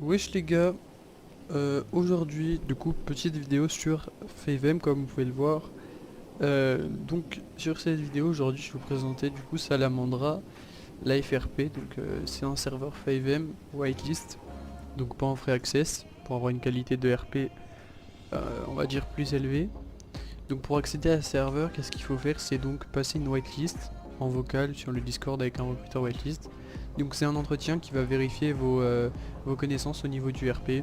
Wesh les gars, aujourd'hui du coup petite vidéo sur FaveM comme vous pouvez le voir. Donc sur cette vidéo aujourd'hui je vais vous présenter du coup Salamandra, la FRP, donc c'est un serveur FaveM whitelist, donc pas en free access, pour avoir une qualité de RP on va dire plus élevée. Donc pour accéder à ce serveur, qu'est-ce qu'il faut faire? C'est donc passer une whitelist en vocal sur le Discord avec un recruteur whitelist. Donc c'est un entretien qui va vérifier vos connaissances au niveau du RP.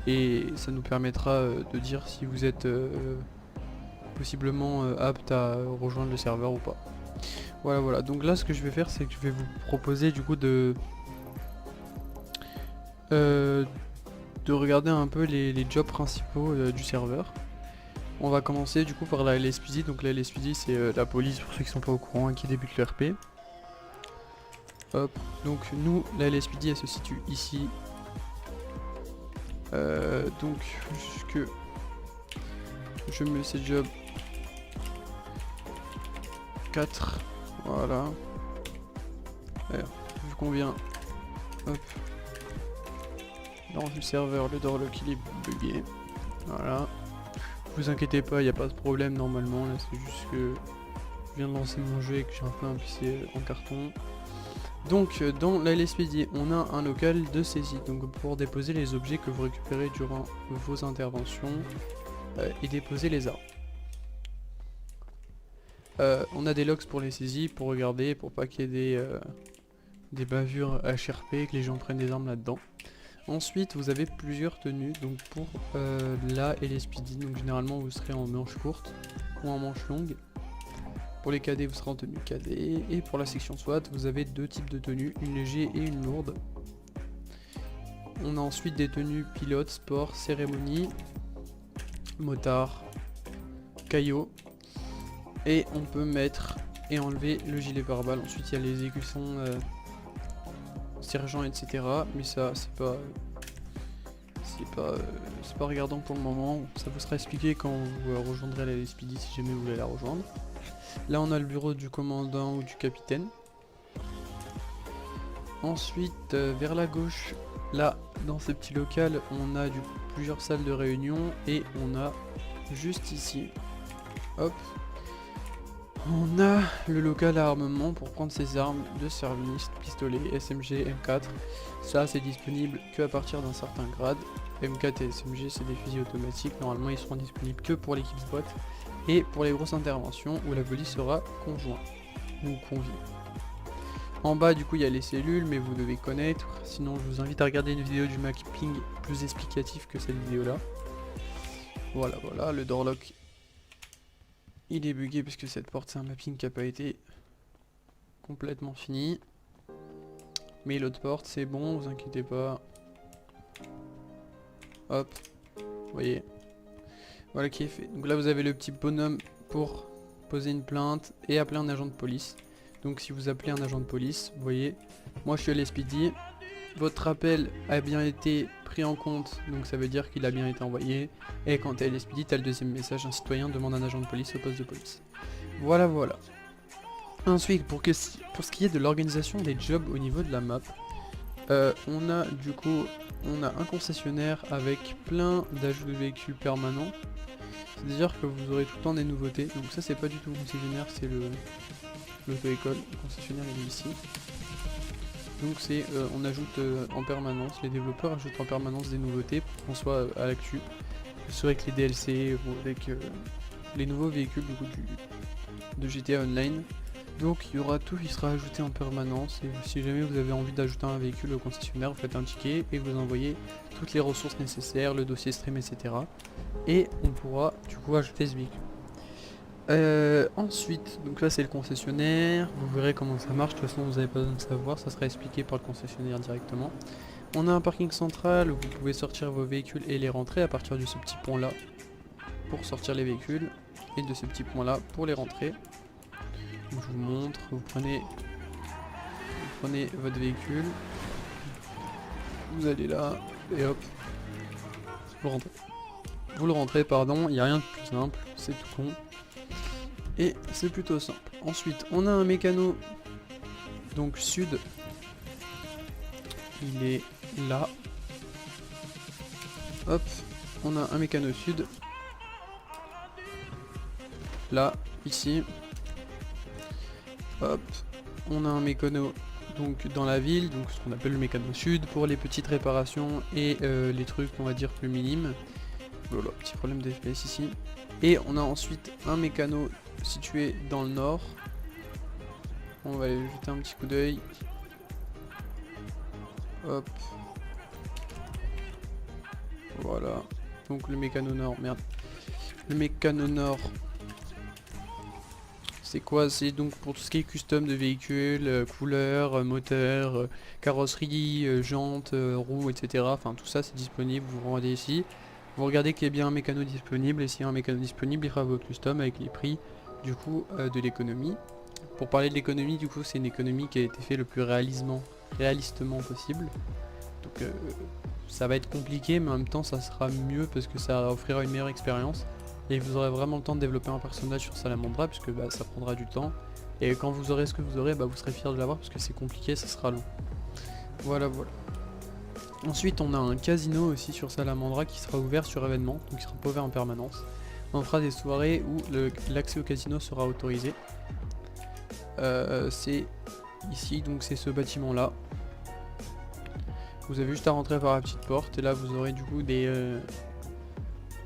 Et ça nous permettra de dire si vous êtes possiblement apte à rejoindre le serveur ou pas. Voilà, donc là ce que je vais faire, c'est que je vais vous proposer du coup euh, de regarder un peu les jobs principaux du serveur. On va commencer du coup par la LSPD. Donc la LSPD c'est la police pour ceux qui sont pas au courant et qui débutent le RP. Hop, donc nous la LSPD elle se situe ici. Donc jusque je mets ces jobs 4, voilà. Alors, vu qu'on vient, hop, dans le serveur, le doorlock il est bugué, voilà. Vous inquiétez pas, il n'y a pas de problème normalement, là c'est juste que je viens de lancer mon jeu et que j'ai un peu un PC en carton. Donc dans la LSPD, on a un local de saisie, donc pour déposer les objets que vous récupérez durant vos interventions et déposer les armes. On a des logs pour les saisies, pour regarder, pour pas qu'il y ait des bavures HRP, que les gens prennent des armes là-dedans. Ensuite, vous avez plusieurs tenues, donc pour la LSPD, donc généralement vous serez en manche courte ou en manche longue. Pour les cadets, vous serez en tenue cadet, et pour la section SWAT, vous avez deux types de tenues, une légère et une lourde. On a ensuite des tenues pilote, sport, cérémonie, motard, caillot. Et on peut mettre et enlever le gilet pare-balles. Ensuite il y a les écussons, sergent, etc. Mais ça c'est pas regardant pour le moment. Ça vous sera expliqué quand vous rejoindrez la LSPD si jamais vous voulez la rejoindre. Là on a le bureau du commandant ou du capitaine. Ensuite vers la gauche, là dans ce petit local on a plusieurs salles de réunion. Et on a juste ici, hop, on a le local à armement pour prendre ses armes de service, pistolet, SMG, M4. Ça c'est disponible que à partir d'un certain grade. M4 et SMG c'est des fusils automatiques, normalement ils seront disponibles que pour l'équipe SWAT et pour les grosses interventions où la police sera conjoint ou conviée. En bas du coup il y a les cellules, mais vous devez connaître, sinon je vous invite à regarder une vidéo du mapping plus explicatif que cette vidéo là. Voilà, le doorlock il est bugué parce que cette porte c'est un mapping qui n'a pas été complètement fini. Mais l'autre porte c'est bon, vous inquiétez pas. Hop, vous voyez. Voilà qui est fait. Donc là vous avez le petit bonhomme pour poser une plainte et appeler un agent de police. Donc si vous appelez un agent de police, vous voyez, moi je suis à l'SPD. Votre appel a bien été pris en compte, donc ça veut dire qu'il a bien été envoyé. Et quand tu es à l'SPD, tu as le deuxième message, un citoyen demande un agent de police au poste de police. Voilà. Ensuite, pour ce qui est de l'organisation des jobs au niveau de la map, on a un concessionnaire avec plein d'ajouts de véhicules permanents. C'est-à-dire que vous aurez tout le temps des nouveautés. Donc ça c'est pas du tout le concessionnaire, c'est l'auto-école. Le concessionnaire il est ici. Donc c'est on ajoute en permanence, les développeurs ajoutent en permanence des nouveautés pour qu'on soit à l'actu. Que ce soit avec les DLC ou avec les nouveaux véhicules du coup, de GTA Online. Donc il y aura tout qui sera ajouté en permanence. Et si jamais vous avez envie d'ajouter un véhicule au concessionnaire, vous faites un ticket et vous envoyez toutes les ressources nécessaires, le dossier stream, etc. Et on pourra du coup ajouter ce véhicule. Ensuite, donc là c'est le concessionnaire, vous verrez comment ça marche, de toute façon vous n'avez pas besoin de savoir, ça sera expliqué par le concessionnaire directement. On a un parking central où vous pouvez sortir vos véhicules et les rentrer à partir de ce petit pont là pour sortir les véhicules et de ce petit pont là pour les rentrer. Donc, je vous montre, vous prenez votre véhicule, vous allez là et hop, vous le rentrez, pardon, il n'y a rien de plus simple, c'est tout con. Et c'est plutôt simple. Ensuite, on a un mécano, donc sud. Il est là. Hop, on a un mécano sud. Là, ici. Hop, on a un mécano donc dans la ville, donc ce qu'on appelle le mécano sud pour les petites réparations et les trucs on va dire plus minimes. Voilà, petit problème de FPS ici. Et on a ensuite un mécano situé dans le nord. On va aller jeter un petit coup d'œil. Hop. Voilà. Donc le mécano nord, merde. Le mécano nord, c'est quoi? C'est donc pour tout ce qui est custom de véhicules, couleurs, moteur, carrosserie, jantes, roues, etc. Enfin tout ça c'est disponible, vous vous rendez ici. Vous regardez qu'il y a bien un mécano disponible et s'il y a un mécano disponible, il fera votre custom avec les prix du coup de l'économie. Pour parler de l'économie, du coup c'est une économie qui a été faite le plus réalistement possible. Donc ça va être compliqué mais en même temps ça sera mieux parce que ça offrira une meilleure expérience. Et vous aurez vraiment le temps de développer un personnage sur Salamandra puisque bah, ça prendra du temps. Et quand vous aurez ce que vous aurez, bah, vous serez fier de l'avoir parce que c'est compliqué, ça sera long. Voilà, voilà. Ensuite on a un casino aussi sur Salamandra qui sera ouvert sur événement, donc il sera pas ouvert en permanence. On fera des soirées où l'accès au casino sera autorisé. C'est ici, donc c'est ce bâtiment là. Vous avez juste à rentrer par la petite porte et là vous aurez du coup des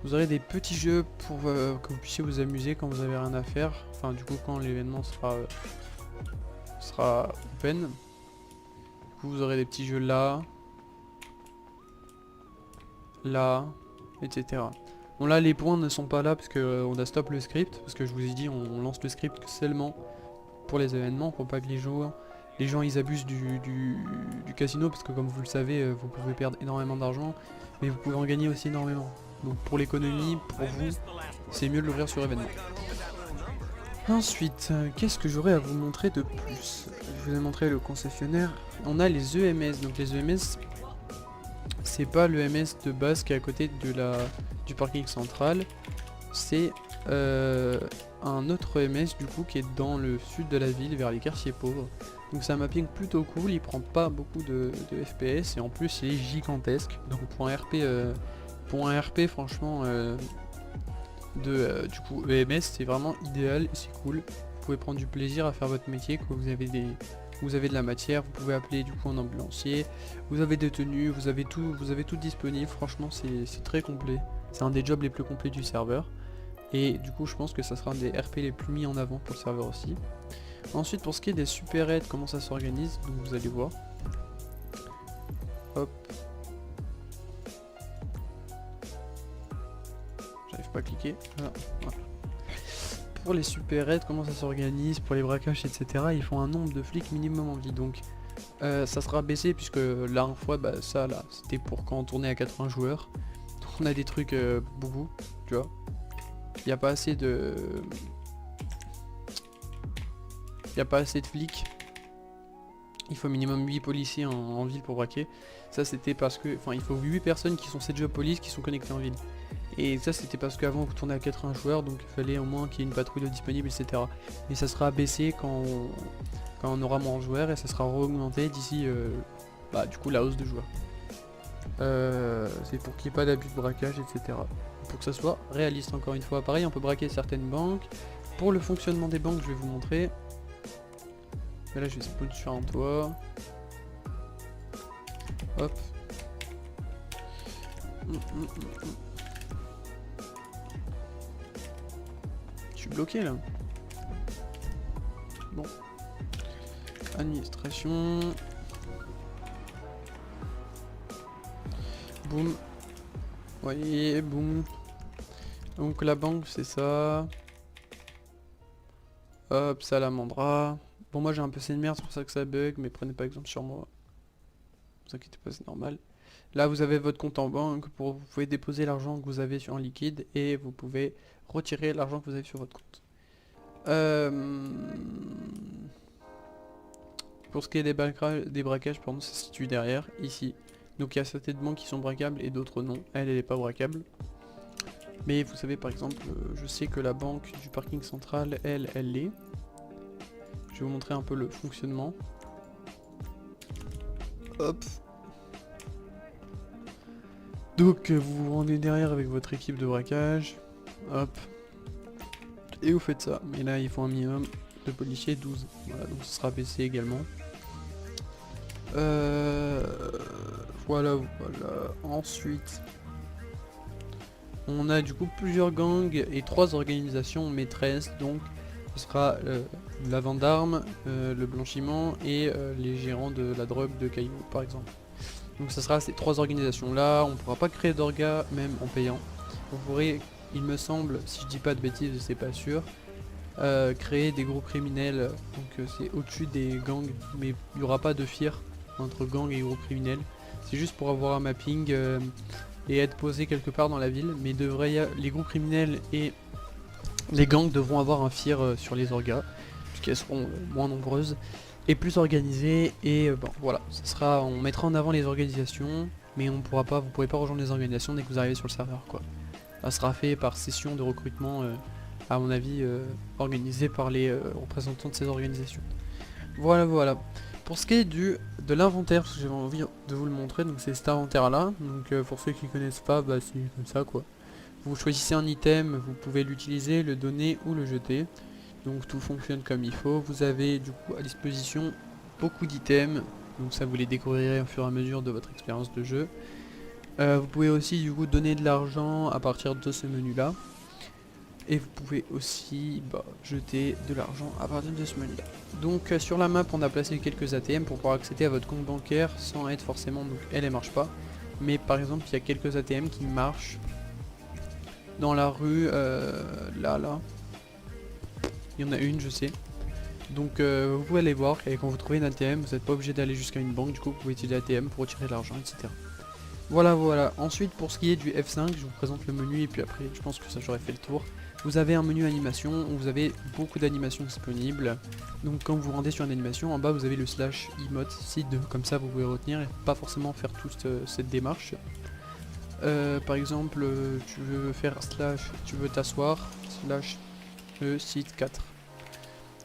petits jeux pour que vous puissiez vous amuser quand vous avez rien à faire. Enfin du coup quand l'événement sera open. Du coup vous aurez des petits jeux là, etc. Bon là les points ne sont pas là parce que on a stop le script, parce que je vous ai dit on lance le script seulement pour les événements, pour pas que les gens ils abusent du casino, parce que comme vous le savez vous pouvez perdre énormément d'argent, mais vous pouvez en gagner aussi énormément. Donc pour l'économie, pour vous, c'est mieux de l'ouvrir sur événement. Ensuite, qu'est-ce que j'aurais à vous montrer de plus? Je vous ai montré le concessionnaire. On a les EMS, donc les EMS, c'est pas le EMS de base qui est à côté du parking central, c'est un autre EMS du coup qui est dans le sud de la ville vers les quartiers pauvres. Donc c'est un mapping plutôt cool, il prend pas beaucoup de FPS et en plus il est gigantesque. Donc pour un RP franchement du coup EMS c'est vraiment idéal et c'est cool. Vous pouvez prendre du plaisir à faire votre métier quand vous avez de la matière, vous pouvez appeler du coup un ambulancier, vous avez des tenues, vous avez tout disponible, franchement c'est très complet. C'est un des jobs les plus complets du serveur. Et du coup je pense que ça sera un des RP les plus mis en avant pour le serveur aussi. Ensuite pour ce qui est des super aides, comment ça s'organise, donc vous allez voir. Hop. J'arrive pas à cliquer. Voilà. Pour les super aides, comment ça s'organise, pour les braquages, etc. Ils font un nombre de flics minimum en vie. Donc ça sera baissé puisque la dernière fois bah, ça là c'était pour quand on tournait à 80 joueurs. Donc on a des trucs beaucoup, tu vois. Il n'y a pas assez de... Il n'y a pas assez de flics. Il faut minimum 8 policiers en ville pour braquer. Ça c'était parce que... Enfin il faut 8 personnes qui sont 7 jeux police qui sont connectées en ville. Et ça c'était parce qu'avant vous tournez à 80 joueurs, donc il fallait au moins qu'il y ait une patrouille disponible, etc. Et ça sera baissé quand on aura moins de joueurs et ça sera augmenté d'ici bah, du coup la hausse de joueurs. C'est pour qu'il n'y ait pas d'abus de braquage, etc. Pour que ça soit réaliste encore une fois. Pareil on peut braquer certaines banques. Pour le fonctionnement des banques je vais vous montrer. Et là je vais spawn sur un toit. Hop. Je suis bloqué là. Bon. Administration. Boum. Voyez, boum. Donc la banque c'est ça. Hop, Salamandra. Bon moi j'ai un PC de merde, c'est pour ça que ça bug, mais prenez pas exemple sur moi. Ne vous inquiétez pas, c'est normal. Là vous avez votre compte en banque, vous pouvez déposer l'argent que vous avez en liquide et vous pouvez retirer l'argent que vous avez sur votre compte. Pour ce qui est des braquages, pardon, ça se situe derrière, ici. Donc il y a certaines banques qui sont braquables et d'autres non. Elle est pas braquable. Mais vous savez par exemple, je sais que la banque du parking central, elle l'est. Je vais vous montrer un peu le fonctionnement. Hop. Donc vous vous rendez derrière avec votre équipe de braquage. Hop. Et vous faites ça. Mais là il faut un minimum de policiers, 12. Voilà, donc ce sera baissé également. Voilà. Ensuite, on a du coup plusieurs gangs et 3 organisations maîtresses. Donc ce sera la vente d'armes, le blanchiment et les gérants de la drogue de Caillou par exemple. Donc ce sera ces 3 organisations là. On ne pourra pas créer d'orga même en payant. Vous pourrez, il me semble, si je dis pas de bêtises, je sais pas sûr, créer des groupes criminels. Donc c'est au-dessus des gangs, mais il n'y aura pas de FIR entre gangs et groupes criminels. C'est juste pour avoir un mapping et être posé quelque part dans la ville. Mais les groupes criminels et les gangs devront avoir un FIR sur les orgas, puisqu'elles seront moins nombreuses et plus organisées. Et bon voilà, ça sera, on mettra en avant les organisations, mais on pourra pas, vous pourrez pas rejoindre les organisations dès que vous arrivez sur le serveur quoi. Ça sera fait par session de recrutement, à mon avis, organisée par les représentants de ces organisations. Voilà. Pour ce qui est de l'inventaire, parce que j'avais envie de vous le montrer, donc c'est cet inventaire là. Donc pour ceux qui connaissent pas, bah c'est comme ça quoi. Vous choisissez un item, vous pouvez l'utiliser, le donner ou le jeter. Donc tout fonctionne comme il faut. Vous avez du coup à disposition beaucoup d'items. Donc ça vous les découvrirez au fur et à mesure de votre expérience de jeu. Vous pouvez aussi du coup donner de l'argent à partir de ce menu là. Et vous pouvez aussi jeter de l'argent à partir de ce menu là. Donc sur la map on a placé quelques ATM pour pouvoir accéder à votre compte bancaire sans être forcément, donc elle marche pas. Mais par exemple il y a quelques ATM qui marchent dans la rue, là. Il y en a une je sais. Donc vous pouvez aller voir et quand vous trouvez une ATM vous n'êtes pas obligé d'aller jusqu'à une banque, du coup vous pouvez utiliser l'ATM pour retirer de l'argent, etc. Voilà. Ensuite pour ce qui est du F5, je vous présente le menu et puis après je pense que ça j'aurais fait le tour. Vous avez un menu animation où vous avez beaucoup d'animations disponibles. Donc quand vous rendez sur une animation, en bas vous avez le slash emote site, comme ça vous pouvez retenir et pas forcément faire toute cette démarche. Par exemple, tu veux faire slash, tu veux t'asseoir, slash site 4.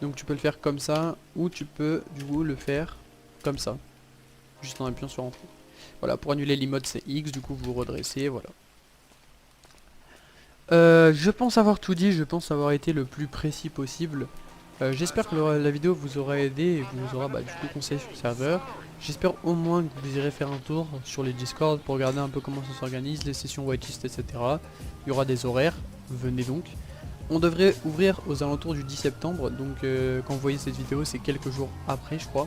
Donc tu peux le faire comme ça, ou tu peux du coup le faire comme ça, juste en appuyant sur entrée. Voilà, pour annuler l'emote c'est X, du coup vous redressez, voilà. Je pense avoir tout dit, je pense avoir été le plus précis possible. J'espère que la vidéo vous aura aidé et vous aura du coup conseillé sur le serveur. J'espère au moins que vous irez faire un tour sur les Discord pour regarder un peu comment ça s'organise, les sessions whitelist, etc. Il y aura des horaires, venez donc. On devrait ouvrir aux alentours du 10 septembre, donc quand vous voyez cette vidéo c'est quelques jours après je crois.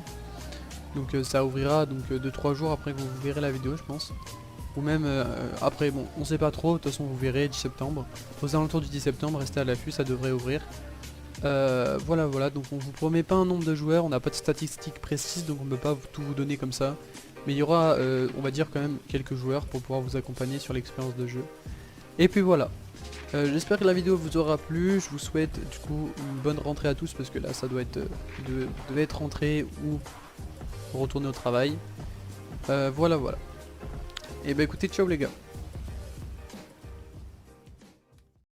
Donc ça ouvrira donc 2-3 jours après que vous verrez la vidéo je pense. Ou même après, bon on sait pas trop, de toute façon vous verrez 10 septembre. Aux alentours du 10 septembre, restez à l'affût, ça devrait ouvrir. Voilà, donc on vous promet pas un nombre de joueurs, on n'a pas de statistiques précises donc on ne peut pas tout vous donner comme ça. Mais il y aura, on va dire quand même quelques joueurs pour pouvoir vous accompagner sur l'expérience de jeu. Et puis voilà. J'espère que la vidéo vous aura plu, je vous souhaite du coup une bonne rentrée à tous parce que là ça doit être, devait être rentrée ou retourner au travail. Voilà. Et bah écoutez, ciao les gars.